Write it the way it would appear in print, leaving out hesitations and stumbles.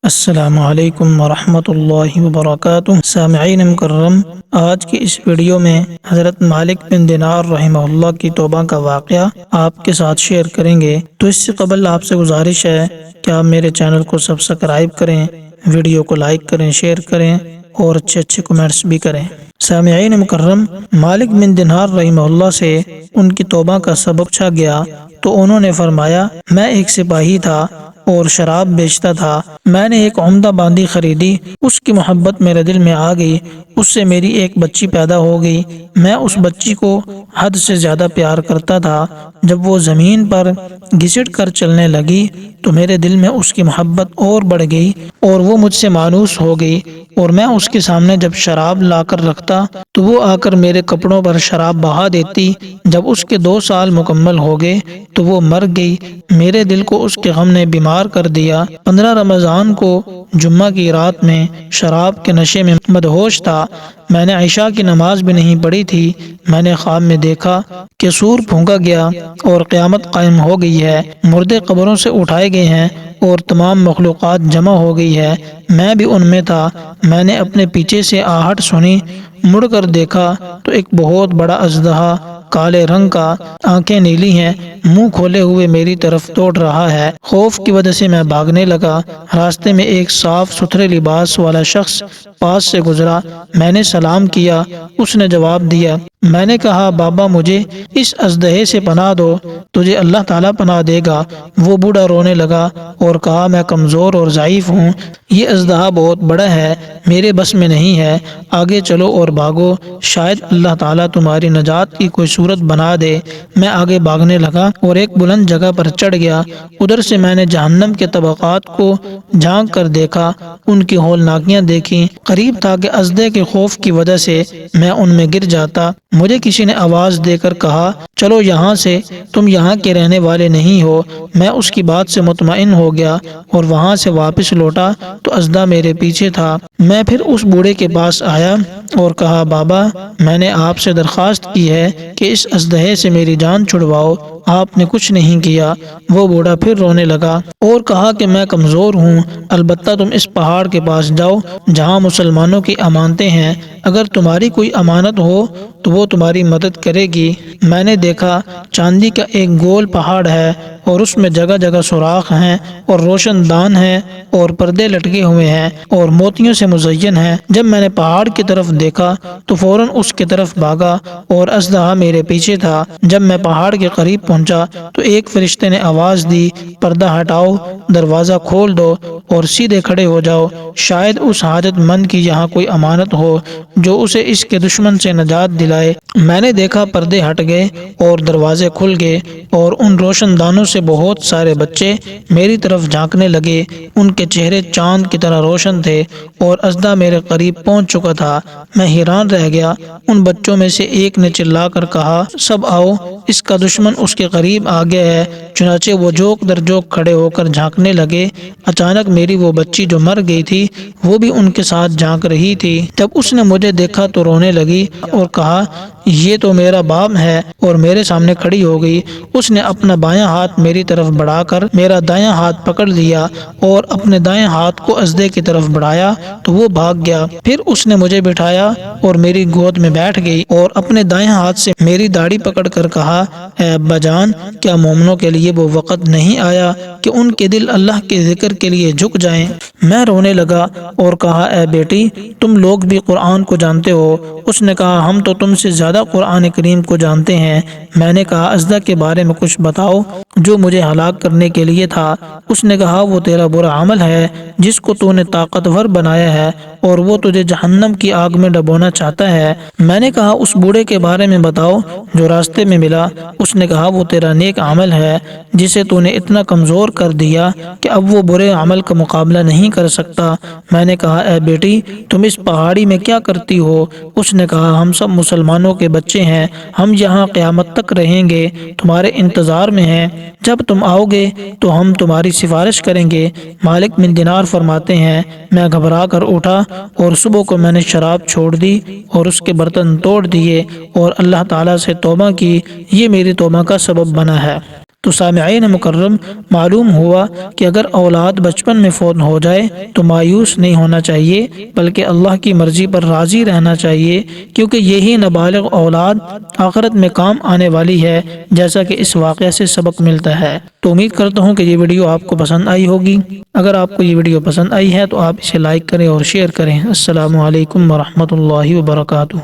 السلام علیکم ورحمۃ اللہ وبرکاتہ۔ سامعین مکرم، آج کی اس ویڈیو میں حضرت مالک بن دینار رحمہ اللہ کی توبہ کا واقعہ آپ کے ساتھ شیئر کریں گے۔ تو اس سے قبل آپ سے گزارش ہے کہ آپ میرے چینل کو سبسکرائب کریں، ویڈیو کو لائک کریں، شیئر کریں اور اچھے کمنٹس بھی کریں۔ سامعین مکرم، مالک بن دینار رحمہ اللہ سے ان کی توبہ کا سبب پوچھا گیا تو انہوں نے فرمایا، میں ایک سپاہی تھا اور شراب بیچتا تھا۔ میں نے ایک عمدہ باندی خریدی، اس کی محبت میرے دل میں آ گئی، اس سے میری ایک بچی پیدا ہو گئی۔ میں اس بچی کو حد سے زیادہ پیار کرتا تھا۔ جب وہ زمین پر گھسٹ کر چلنے لگی تو میرے دل میں اس کی محبت اور بڑھ گئی اور وہ مجھ سے مانوس ہو گئی، اور میں اس کے سامنے جب شراب لا کر رکھتا تو وہ آ کر میرے کپڑوں پر شراب بہا دیتی۔ جب اس کے 2 سال مکمل ہو گئے تو وہ مر گئی۔ میرے دل کو اس کے غم نے بیمار کر دیا۔ 15 رمضان کو جمعہ کی رات میں شراب کے نشے میں مدہوش تھا۔ میں نے عشاء کی نماز بھی نہیں پڑھی تھی۔ میں نے خواب میں دیکھا کہ سور پھونکا گیا اور قیامت قائم ہو گئی ہے، مردے قبروں سے اٹھائے گئے ہیں اور تمام مخلوقات جمع ہو گئی ہے۔ میں بھی ان میں تھا۔ میں نے اپنے پیچھے سے آہٹ سنی، مڑ کر دیکھا تو ایک بہت بڑا اژدہا، کالے رنگ کا، آنکھیں نیلی ہیں، منہ کھولے ہوئے میری طرف دوڑ رہا ہے۔ خوف کی وجہ سے میں بھاگنے لگا۔ راستے میں ایک صاف ستھرے لباس والا شخص پاس سے گزرا۔ میں نے سلام کیا، اس نے جواب دیا۔ میں نے کہا، بابا مجھے اس اژدہے سے پناہ دو، تجھے اللہ تعالیٰ پناہ دے گا۔ وہ بوڑھا رونے لگا اور کہا، میں کمزور اور ضعیف ہوں، یہ اژدہا بہت بڑا ہے، میرے بس میں نہیں ہے، آگے چلو اور بھاگو، شاید اللہ تعالیٰ تمہاری نجات کی کوئی صورت بنا دے۔ میں آگے بھاگنے لگا اور ایک بلند جگہ پر چڑھ گیا۔ ادھر سے میں نے جہنم کے طبقات کو جھانک کر دیکھا، ان کی ہولناکیاں دیکھیں۔ قریب تھا کہ اژدہے کے خوف کی وجہ سے میں ان میں گر جاتا۔ مجھے کسی نے آواز دے کر کہا، چلو یہاں سے، تم یہاں کے رہنے والے نہیں ہو۔ میں اس کی بات سے مطمئن ہو گیا اور وہاں سے واپس لوٹا تو اژدہا میرے پیچھے تھا۔ میں پھر اس بوڑھے کے پاس آیا اور کہا، بابا میں نے آپ سے درخواست کی ہے کہ اس اژدہے سے میری جان چھڑواؤ، آپ نے کچھ نہیں کیا۔ وہ بوڑھا پھر رونے لگا اور کہا کہ میں کمزور ہوں، البتہ تم اس پہاڑ کے پاس جاؤ جہاں مسلمانوں کی امانتیں ہیں، اگر تمہاری کوئی امانت ہو تو وہ تمہاری مدد کرے گی۔ میں نے دیکھا چاندی کا ایک گول پہاڑ ہے اور اس میں جگہ جگہ سوراخ ہیں اور روشن دان ہیں اور پردے لٹکے ہوئے ہیں اور موتیوں سے مزین ہیں۔ جب میں نے پہاڑ کی طرف دیکھا تو فوراً اس کی طرف بھاگا اور اژدہا میرے پیچھے تھا۔ جب میں پہاڑ کے قریب پہنچا تو ایک فرشتے نے آواز دی، پردہ ہٹاؤ، دروازہ کھول دو اور سیدھے کھڑے ہو جاؤ، شاید اس حاجت مند کی یہاں کوئی امانت ہو جو اسے اس کے دشمن سے نجات دلائے۔ میں نے دیکھا پردے ہٹ گئے اور دروازے کھل گئے اور ان روشن دانوں سے بہت سارے بچے میری طرف جھانکنے لگے۔ ان کے چہرے چاند کی طرح روشن تھے اور اژدہا میرے قریب پہنچ چکا تھا۔ میں حیران رہ گیا۔ ان بچوں میں سے ایک نے چلا کر کہا، سب آؤ، اس کا دشمن اس کے قریب آ گیا ہے۔ چنانچہ وہ جوک در جوک کھڑے ہو کر جھانکنے لگے۔ اچانک میری وہ بچی جو مر گئی تھی وہ بھی ان کے ساتھ جھانک رہی تھی۔ جب اس نے مجھے دیکھا تو رونے لگی اور کہا، یہ تو میرا باپ ہے، اور میرے سامنے کھڑی ہو گئی۔ اس نے اپنا بایاں ہاتھ میری طرف بڑھا کر میرا دایاں ہاتھ پکڑ لیا اور اپنے دائیں ہاتھ کو اژدہے کی طرف بڑھایا تو وہ بھاگ گیا۔ پھر اس نے مجھے بٹھایا اور میری گود میں بیٹھ گئی اور اپنے دائیں ہاتھ سے میری داڑھی پکڑ کر کہا، اے ابا جان، کیا مومنوں کے لیے وہ وقت نہیں آیا کہ ان کے دل اللہ کے ذکر کے لیے جھک جائیں؟ میں رونے لگا اور کہا، اے بیٹی، تم لوگ بھی قرآن کو جانتے ہو؟ اس نے کہا، ہم تو تم سے زیادہ قرآن کریم کو جانتے ہیں۔ میں نے کہا، اژدہا کے بارے میں کچھ بتاؤ جو مجھے ہلاک کرنے کے لیے تھا۔ اس نے کہا، وہ تیرا برا عمل ہے جس کو تو نے طاقتور بنایا ہے اور وہ تجھے جہنم کی آگ میں ڈبونا چاہتا ہے۔ میں نے کہا، اس بوڑھے کے بارے میں بتاؤ جو راستے میں ملا۔ اس نے کہا، وہ تیرا نیک عمل ہے جسے تو نے اتنا کمزور کر دیا کہ اب وہ برے عمل کا مقابلہ نہیں کر سکتا۔ میں نے کہا، اے بیٹی، تم اس پہاڑی میں کیا کرتی ہو؟ اس نے کہا، ہم سب مسلمانوں کے بچے ہیں، ہم یہاں قیامت تک رہیں گے، تمہارے انتظار میں ہیں، جب تم آؤ گے تو ہم تمہاری سفارش کریں گے۔ مالک بن دینار فرماتے ہیں، میں گھبرا کر اٹھا اور صبح کو میں نے شراب چھوڑ دی اور اس کے برتن توڑ دیے اور اللہ تعالیٰ سے توبہ کی۔ یہ میری توبہ کا سبب بنا ہے۔ تو سامعین مکرم، معلوم ہوا کہ اگر اولاد بچپن میں فوت ہو جائے تو مایوس نہیں ہونا چاہیے، بلکہ اللہ کی مرضی پر راضی رہنا چاہیے، کیونکہ یہی نابالغ اولاد آخرت میں کام آنے والی ہے، جیسا کہ اس واقعہ سے سبق ملتا ہے۔ تو امید کرتا ہوں کہ یہ ویڈیو آپ کو پسند آئی ہوگی۔ اگر آپ کو یہ ویڈیو پسند آئی ہے تو آپ اسے لائک کریں اور شیئر کریں۔ السلام علیکم ورحمۃ اللہ وبرکاتہ۔